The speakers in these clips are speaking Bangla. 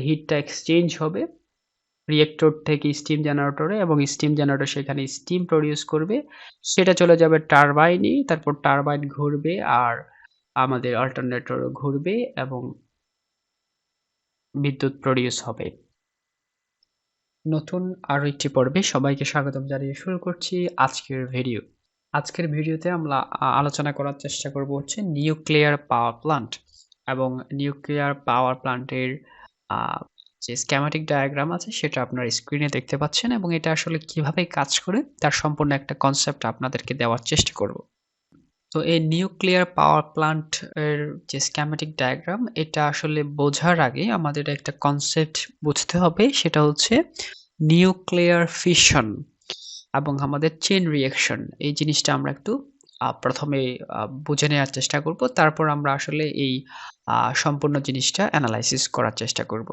হিটটা এক্সচেঞ্জ হবে রিয়েক্টর থেকে স্টিম জেনারেটরে এবং স্টিম জেনারেটর সেখানে স্টিম প্রডিউস করবে। সেটা চলে যাবে টারবাইনে, তারপর টারবাইন ঘুরবে আর আমাদের অল্টারনেটরও ঘুরবে এবং বিদ্যুৎ প্রডিউস হবে। নতুন আরো একটি পর্বে সবাইকে স্বাগতম জানিয়ে শুরু করছি আজকের ভিডিও। আজকের ভিডিওতে আমরা আলোচনা করার চেষ্টা করব হচ্ছে নিউক্লিয়ার পাওয়ার প্ল্যান্ট এবং নিউক্লিয়ার পাওয়ার প্ল্যান্টের যে স্কেমাটিক ডায়াগ্রাম আছে সেটা আপনার স্ক্রিনে দেখতে পাচ্ছেন এবং এটা আসলে কিভাবে কাজ করে তার সম্পূর্ণ একটা কনসেপ্ট আপনাদেরকে দেওয়ার চেষ্টা করব। তো এই নিউক্লিয়ার পাওয়ার প্ল্যান্ট এর যে স্কেমাটিক ডায়াগ্রাম এটা আসলে বোঝার আগে আমাদের একটা কনসেপ্ট বুঝতে হবে, সেটা হচ্ছে নিউক্লিয়ার ফিশন এবং আমাদের চেইন রিঅ্যাকশন। এই জিনিসটা আমরা একটু প্রথমে বুঝে নেওয়ার চেষ্টা করব, তারপর আমরা আসলে এই সম্পূর্ণ জিনিসটা অ্যানালাইসিস করার চেষ্টা করব।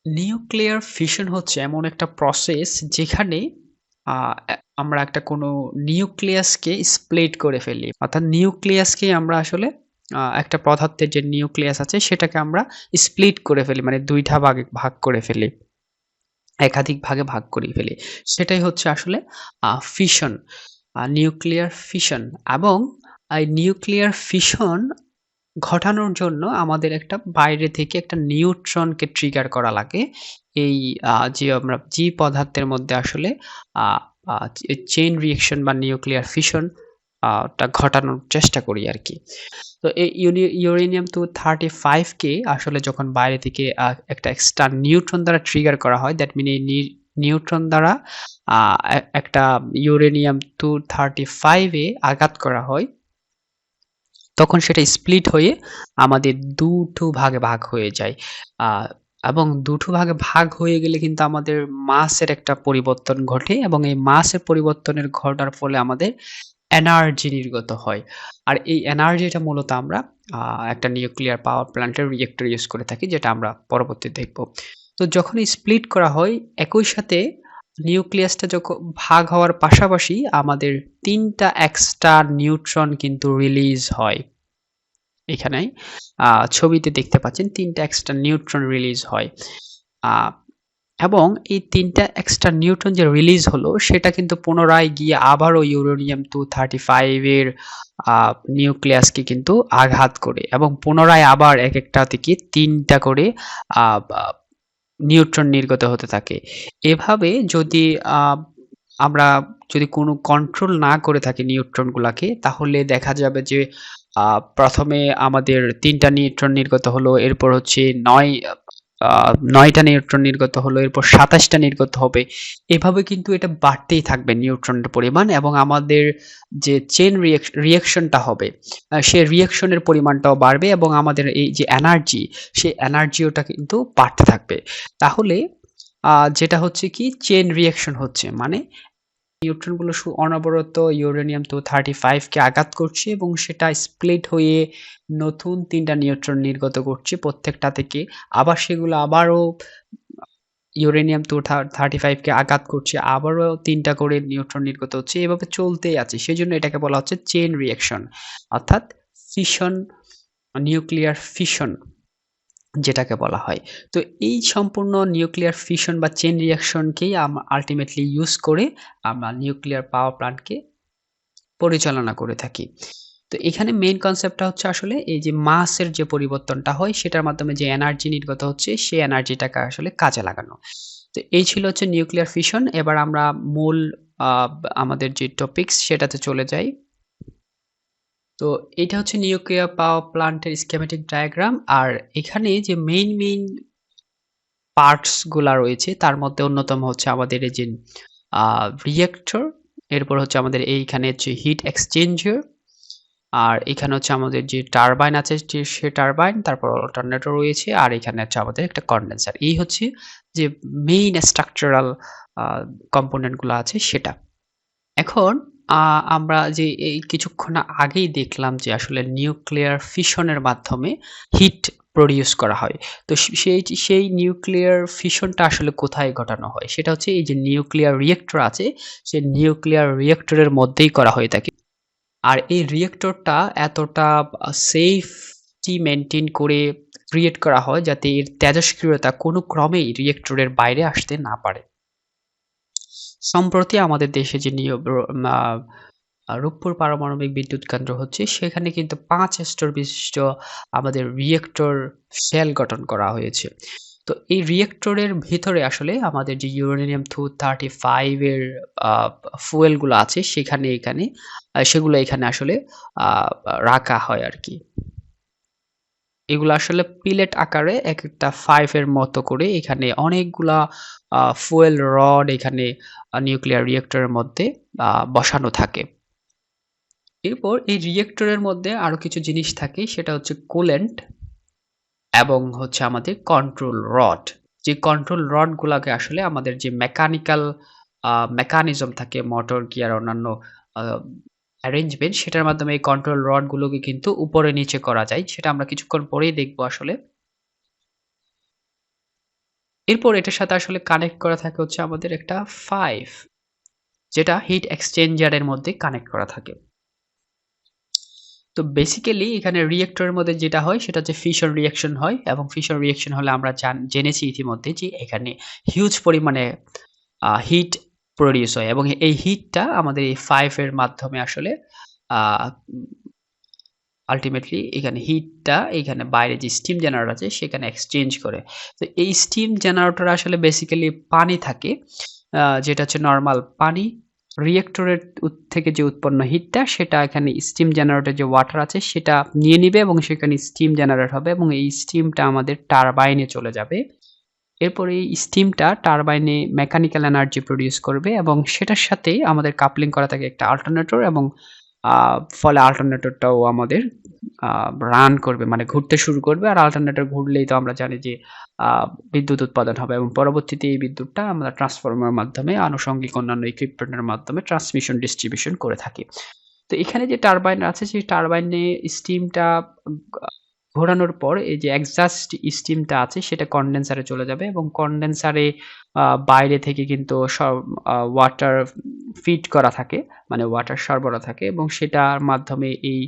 নিউক্লিয়ার ফিশন হচ্ছে এমন একটা প্রসেস যেখানে আমরা একটা কোনো নিউক্লিয়াসকে স্প্লিট করে ফেলি, অর্থাৎ নিউক্লিয়াসকে আমরা আসলে একটা পদার্থের যে নিউক্লিয়াস আছে সেটাকে আমরা স্প্লিট করে ফেলি, মানে দুইটা ভাগে ভাগ করে ফেলি, একাধিক ভাগে ভাগ করে ফেলি। সেটাই হচ্ছে আসলে ফিশন, নিউক্লিয়ার ফিশন। এবং এই নিউক্লিয়ার ফিশন ঘটানোর জন্য আমাদের একটা বাইরে থেকে একটা নিউট্রনকে ট্রিগার করা লাগে। এই যে আমরা যে পদার্থের মধ্যে আসলে চেইন রিঅ্যাকশন বা নিউক্লিয়ার ফিশন টা ঘটানোর চেষ্টা করি আরকি। তো এই ইউরেনিয়াম 235 কে আসলে যখন বাইরে থেকে একটা এক্সট্রা নিউট্রন দ্বারা ট্রিগার করা হয়, দ্যাট মিন এই নিউট্রন দ্বারা একটা ইউরেনিয়াম 235 এ আঘাত করা হয়, তখন সেটা স্প্লিট হয়ে আমাদের দুটো ভাগে ভাগ হয়ে যায়। এবং দুটো ভাগে ভাগ হয়ে গেলে কিন্তু আমাদের মাসের একটা পরিবর্তন ঘটে এবং এই মাসের পরিবর্তনের ঘটার ফলে আমাদের এনার্জি নির্গত হয়। আর এই এনার্জিটা মূলত আমরা একটা নিউক্লিয়ার পাওয়ার প্ল্যান্টের রিঅ্যাক্টর ইউজ করে থাকি, যেটা আমরা পরবর্তীতে দেখব। তো যখন স্প্লিট করা হয়, একই সাথে নিউক্লিয়াসটা যখন ভাগ হওয়ার পাশাপাশি আমাদের 3টা এক্সট্রা নিউট্রন কিন্তু রিলিজ হয়। এখানে ছবিতে দেখতে পাচ্ছেন 3টা এক্সট্রা নিউট্রন রিলিজ হয়। এবং এই 3টা এক্সট্রা নিউট্রন যে রিলিজ হলো সেটা কিন্তু পুনরায় গিয়ে আবারও ইউরেনিয়াম 235 এর নিউক্লিয়াসকে কিন্তু আঘাত করে এবং পুনরায় আবার এক একটা থেকে 3টা করে নিউট্রন নির্গত হতে থাকে। এভাবে যদি আমরা কোনো কন্ট্রোল না করে থাকি নিউট্রনগুলাকে, তাহলে দেখা যাবে যে প্রথমে আমাদের 3টা নিউট্রন নির্গত হলো, এরপর হচ্ছে 9টা নিউট্রন নির্গত হলো, এরপর 27টা নির্গত হবে। এভাবে কিন্তু এটা বাড়তেই থাকবে নিউট্রনের পরিমাণ এবং আমাদের যে চেইন রিঅ্যাকশনটা হবে সে রিঅ্যাকশনের পরিমাণটাও বাড়বে এবং আমাদের এই যে এনার্জি, সেই এনার্জিওটা কিন্তু বাড়তে থাকবে। তাহলে যেটা হচ্ছে কি চেইন রিঅ্যাকশন হচ্ছে, মানে নিউট্রনগুলো অনবরত ইউরেনিয়াম 235 কে আঘাত করছে এবং সেটা স্প্লিট হয়ে নতুন 3টা নিউট্রন নির্গত করছে প্রত্যেকটা থেকে। আবার সেগুলো আবারও ইউরেনিয়াম 235 কে আঘাত করছে, আবারও 3টা করে নিউট্রন নির্গত হচ্ছে। এভাবে চলতেই আছে। সেজন্য এটাকে বলা হচ্ছে চেইন রিঅ্যাকশন, অর্থাৎ ফিশন, নিউক্লিয়ার ফিশন যেটাকে বলা হয়। তো এই সম্পূর্ণ নিউক্লিয়ার ফিশন বা চেইন রিঅ্যাকশনকেই আমরা আল্টিমেটলি ইউজ করে আমরা নিউক্লিয়ার পাওয়ার প্ল্যান্টকে পরিচালনা করে থাকি। তো এখানে মেইন কনসেপ্টটা হচ্ছে আসলে এই যে মাসের যে পরিবর্তনটা হয় সেটার মাধ্যমে যে এনার্জি নির্গত হচ্ছে সেই এনার্জিটাকে আসলে কাজে লাগানো। তো এই ছিল হচ্ছে নিউক্লিয়ার ফিশন। এবার আমরা মূল আমাদের যে টপিকস সেটাতে চলে যাই। তো এটা হচ্ছে নিউক্লিয়ার পাওয়ার প্ল্যান্টের স্কিমেটিক ডায়াগ্রাম। আর এখানে যে মেইন পার্টস গুলা রয়েছে তার মধ্যে অন্যতম হচ্ছে আমাদের এই যে রিঅ্যাক্টর, এরপর হচ্ছে আমাদের এইখানে হচ্ছে হিট এক্সচেঞ্জার, আর এখানে হচ্ছে আমাদের যে টারবাইন আছে সে টারবাইন, তারপর অল্টারনেটর রয়েছে, আর এখানে হচ্ছে আমাদের একটা কন্ডেন্সার। এই হচ্ছে যে মেইন স্ট্রাকচারাল কম্পোনেন্ট গুলো আছে সেটা। এখন আমরা যে এই কিছুক্ষণ আগেই দেখলাম যে আসলে নিউক্লিয়ার ফিশনের মাধ্যমে হিট প্রডিউস করা হয়। তো সেই নিউক্লিয়ার ফিশনটা আসলে কোথায় ঘটানো হয়, সেটা হচ্ছে এই যে নিউক্লিয়ার রিঅ্যাক্টর আছে, সেই নিউক্লিয়ার রিঅ্যাক্টরের মধ্যেই করা হয়ে থাকে। আর এই রিঅ্যাক্টরটা এতটা সেফটি মেনটেন করে ক্রিয়েট করা হয় যাতে এর তেজস্ক্রিয়তা কোনো ক্রমেই রিয়েক্টরের বাইরে আসতে না পারে। সম্প্রতি আমাদের দেশে যে আ রূপপুর পারমাণবিক বিদ্যুৎ কেন্দ্র হচ্ছে সেখানে কিন্তু ৫ স্তর বিশিষ্ট আমাদের রিয়েক্টর সেল গঠন করা হয়েছে। তো এই রিয়েক্টরের ভিতরে আসলে আমাদের যে ইউরেনিয়াম-235 এর আ ফুয়েল গুলো আছে সেগুলো এখানে আসলে আ রাখা হয় আরকি। এগুলো আসলে পিলেট আকারে একেকটা 5 এর মতো করে এখানে অনেকগুলা ফুয়েল রড এখানে নিউক্লিয়ার রিঅ্যাক্টরের মধ্যে বসানো থাকে। এরপর এই রিঅ্যাক্টরের মধ্যে আরো কিছু জিনিস থাকে সেটা হচ্ছে কুলেন্ট এবং হচ্ছে আমাদের কন্ট্রোল রড। যে কন্ট্রোল রড গুলাকে আসলে আমাদের যে মেকানিক্যাল মেকানিজম থাকে মোটর, গিয়ার অন্যান্য আ অ্যারেঞ্জমেন্ট সেটার মাধ্যমে এই কন্ট্রোল রড গুলোকে কিন্তু উপরে নিচে করা যায়। সেটা আমরা কিছুক্ষণ পরেই দেখব আসলে। এরপর এটার সাথে আসলে কানেক্ট করা থাকে হচ্ছে আমাদের একটা 5 যেটা হিট এক্সচেঞ্জার এর মধ্যে কানেক্ট করা থাকে। তো বেসিক্যালি এখানে রিঅ্যাক্টরের মধ্যে যেটা হয় সেটা হচ্ছে ফিশন রিঅ্যাকশন হয় এবং ফিশন রিঅ্যাকশন হলে আমরা জেনেছি ইতিমধ্যে যে এখানে হিউজ পরিমাণে হিট প্রোডিউস হয় এবং এই হিটটা আমাদের এই 5 এর মাধ্যমে আসলে আ আল্টিমেটলি এখানে হিটটা এখানে বাইরে যে স্টিম জেনারেটর আছে সেখানে এক্সচেঞ্জ করে। তো এই স্টিম জেনারেটর আসলে বেসিক্যালি পানি থাকে। যেটা হচ্ছে নরমাল পানি। রিঅ্যাক্টরের থেকে যে উৎপন্ন হিটটা সেটা এখানে স্টিম জেনারেটর যে ওয়াটার আছে সেটা নিয়ে নিবে এবং সেখানে স্টিম জেনারেট হবে এবং এই স্টিমটা আমাদের টারবাইনে চলে যাবে। এরপর এই স্টিমটা টারবাইনে মেকানিক্যাল এনার্জি প্রোডিউস করবে এবং সেটার সাথে আমাদের কাপলিং করা থাকে একটা অল্টারনেটর এবং আ ফলে অল্টারনেটরটাও আমাদের আ রান করবে মানে ঘুরতে শুরু করবে। আর অল্টারনেটর ঘুরলেই তো আমরা জানি যে আ বিদ্যুৎ উৎপাদন হবে এবং পরবর্তীতে এই বিদ্যুৎটা আমরা ট্রান্সফর্মারের মাধ্যমে আনুষঙ্গিক অন্যান্য ইকুইপমেন্ট এর মাধ্যমে ট্রান্সমিশন ডিস্ট্রিবিউশন করে থাকি। তো এখানে যে টারবাইন আছে সেই টারবাইনে স্টিমটা আ ঘোরানোর পর এই যে এক্সহাস্ট স্টিমটা আছে সেটা কনডেন্সারে চলে যাবে এবং কনডেন্সারে বাইরে থেকে কিন্তু ওয়াটার ফিড করা থাকে। মানে ওয়াটার সরবরাহ থাকে এবং সেটার মাধ্যমে এই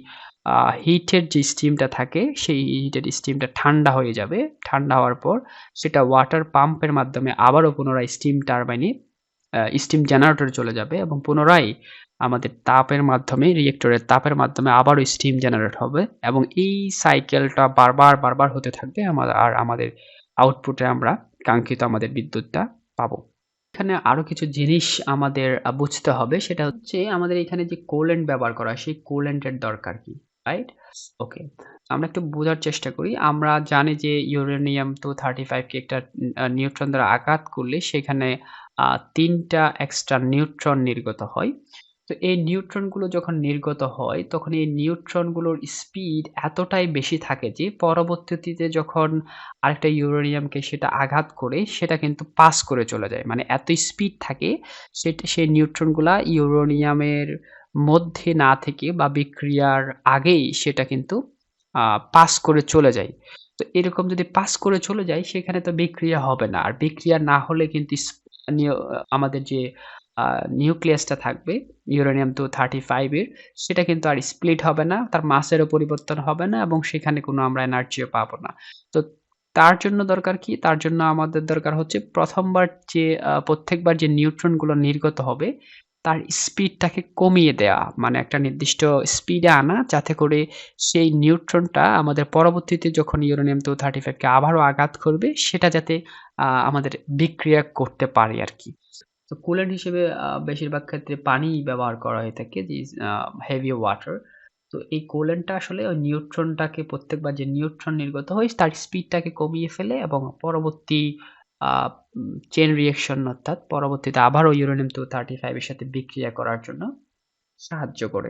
আ হিটের যে স্টিমটা থাকে সেই হিটের স্টিমটা ঠান্ডা হয়ে যাবে। ঠান্ডা হওয়ার পর সেটা ওয়াটার পাম্পের মাধ্যমে আবারও পুনরায় স্টিম টারবাইনে স্টিম জেনারেটরে চলে যাবে এবং পুনরায় আমাদের তাপের মাধ্যমে রিঅ্যাক্টরের তাপের মাধ্যমে আবারও স্টিম জেনারেট হবে এবং এই সাইকেলটা বারবার হতে থাকবে। আমাদের আউটপুটে আমরা কাঙ্ক্ষিত আমাদের বিদ্যুৎটা পাবো। এখানে আরো কিছু জিনিস আমাদের বুঝতে হবে সেটা হচ্ছে আমাদের এখানে যে কুলেন্ট ব্যবহার করা হয় সেই কুলেন্ট এর দরকার কি? রাইট? ওকে। আমরা একটু বোঝার চেষ্টা করি। আমরা জানি যে ইউরেনিয়াম-235 কে একটা নিউট্রন দ্বারা আঘাত করলে সেখানে ৩ টা এক্সট্রা নিউট্রন নির্গত হয়। তো এই নিউট্রনগুলো যখন নির্গত হয় তখন এই নিউট্রনগুলোর স্পিড এতটাই বেশি থাকে যে পরবর্তীতে যখন আরেকটা ইউরেনিয়ামকে সেটা আঘাত করে সেটা কিন্তু পাস করে চলে যায়। মানে এত স্পিড থাকে সেই নিউট্রনগুলা ইউরেনিয়ামের মধ্যে না থেকে বা বিক্রিয়ার আগেই সেটা কিন্তু আ পাস করে চলে যায়। তো এরকম যদি পাস করে চলে যায় সেখানে তো বিক্রিয়া হবে না। আর বিক্রিয়া না হলে কিন্তু আমাদের যে আ নিউক্লিয়াসটা থাকবে ইউরেনিয়াম-235 এর সেটা কিন্তু আর স্প্লিট হবে না। তার মাসেরও পরিবর্তন হবে না এবং সেখানে কোনো আমরা এনার্জিও পাবো না। তো তার জন্য দরকার কি? তার জন্য আমাদের দরকার হচ্ছে ১ম বার যে প্রত্যেকবার যে নিউট্রন গুলো নির্গত হবে, তার স্পিডটাকে কমিয়ে দেয়া। মানে একটা নির্দিষ্ট স্পিডে আনা যাতে করে সেই নিউট্রনটা আমাদের পরবর্তীতে যখন ইউরেনিয়াম-235 কে আবারও আঘাত করবে সেটা যাতে আমাদের বিক্রিয়া করতে পারে আরকি। তো কুল্যান্ট হিসেবে বেশিরভাগ ক্ষেত্রে পানিই ব্যবহার করা হয়ে থাকে যে হেভি ওয়াটার। তো এই কুল্যান্টটা আসলে ওই নিউট্রনটাকে প্রত্যেকবার যে নিউট্রন নির্গত হয় তার স্পিডটাকে কমিয়ে ফেলে এবং পরবর্তী আ চেইন রিঅ্যাকশন অর্থাৎ পরবর্তীতে আবারও ইউরেনিয়াম-235 এর সাথে বিক্রিয়া করার জন্য সাহায্য করে।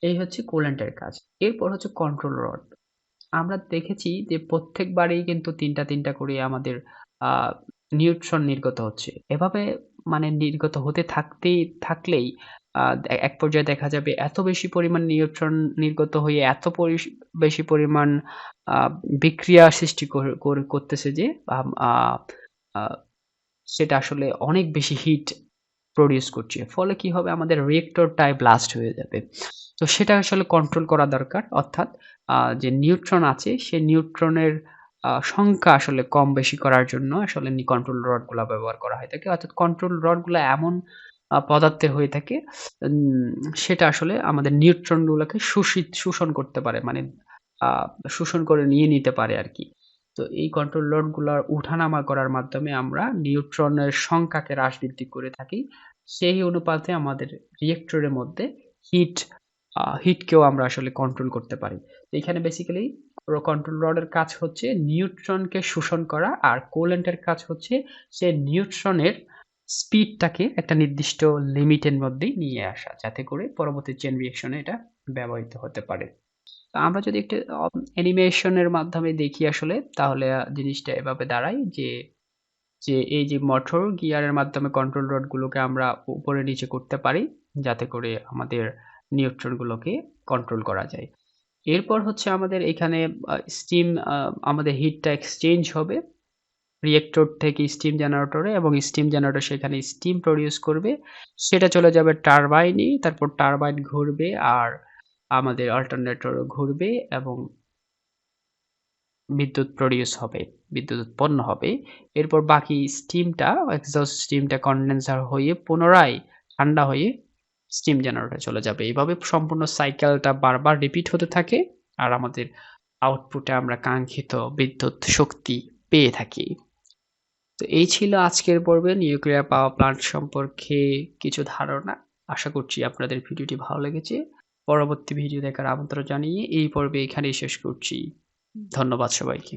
এই হচ্ছে কুল্যান্টের কাজ। এরপর হচ্ছে কন্ট্রোল রড। আমরা দেখেছি যে প্রত্যেকবারেই কিন্তু ৩ টা করে আমাদের আ নিউট্রন নির্গত হচ্ছে। এভাবে মানে নির্গত হতে থাকলেই এক পর্যায়ে দেখা যাবে এত বেশি পরিমাণ নিউট্রন নির্গত হয়ে এত বেশি পরিমাণ আ বিক্রিয়া সৃষ্টি করতেছে যে আম আ আ সেটা আসলে অনেক বেশি হিট প্রোডিউস করছে। ফলে কি হবে আমাদের রিঅ্যাক্টরটাই ব্লাস্ট হয়ে যাবে। তো সেটা আসলে কন্ট্রোল করা দরকার। অর্থাৎ যে নিউট্রন আছে সে নিউট্রনের সংখ্যা আসলে কম বেশি করার জন্য আসলে কন্ট্রোল রড গুলা ব্যবহার করা হয়ে থাকে। অর্থাৎ কন্ট্রোল রড গুলা এমন পদার্থের হয়ে থাকে উম সেটা আসলে আমাদের নিউট্রন গুলাকে শোষণ করতে পারে। মানে আ শোষণ করে নিয়ে নিতে পারে আরকি। তো এই কন্ট্রোল রড গুলার উঠানামা করার মাধ্যমে আমরা নিউট্রনের সংখ্যাকে হ্রাস বৃদ্ধি করে থাকি। সেই অনুপাতে আমাদের রিঅ্যাক্টরের মধ্যে হিট হিটকেও আমরা আসলে কন্ট্রোল করতে পারি। তো এখানে বেসিক্যালি পুরো কন্ট্রোল রডের কাজ হচ্ছে নিউট্রনকে শোষণ করা আর কুলেন্টের কাজ হচ্ছে সে নিউট্রনের স্পিডটাকে একটা নির্দিষ্ট লিমিটের মধ্যেই নিয়ে আসা। যাতে করে পরবর্তী চেইন রিঅ্যাকশন এ এটা ব্যবহৃত হতে পারে। তো আমরা যদি একটু অ্যানিমেশন এর মাধ্যমে দেখি আসলে তাহলে জিনিসটা এভাবে দাঁড়ায় যে এই যে মোটর গিয়ারের মাধ্যমে কন্ট্রোল রড গুলোকে আমরা উপরে নিচে করতে পারি। যাতে করে আমাদের নিউট্রন গুলোকে কন্ট্রোল করা যায়। এরপর হচ্ছে আমাদের এখানে স্টিম আমাদের হিটটা এক্সচেঞ্জ হবে। রিঅ্যাক্টর থেকে স্টিম জেনারেটরে এবং স্টিম জেনারেটর সেখানে স্টিম প্রডিউস করবে। সেটা চলে যাবে টারবাইনে। তারপর টারবাইন ঘুরবে আর আমাদের অল্টারনেটরও ঘুরবে এবং বিদ্যুৎ প্রডিউস হবে, বিদ্যুৎ উৎপন্ন হবে। এরপর বাকি স্টিমটা এক্সহস্ট স্টিমটা কনডেন্সার হয়ে পুনরায় ঠান্ডা হয়ে স্টিম জেনারেটরে চলে যাবে। এভাবে সম্পূর্ণ সাইকেলটা বারবার রিপিট হতে থাকে। আর আমাদের আউটপুটে আমরা কাঙ্ক্ষিত বিদ্যুৎ শক্তি পেয়ে থাকি। তো এই ছিল আজকের পর্বে নিউক্লিয়ার পাওয়ার প্ল্যান্ট সম্পর্কে কিছু ধারণা। আশা করছি আপনাদের ভিডিওটি ভালো লেগেছে। পরবর্তী ভিডিও দেখার আমন্ত্রণ জানিয়ে এই পর্বে এখানেই শেষ করছি। ধন্যবাদ সবাইকে।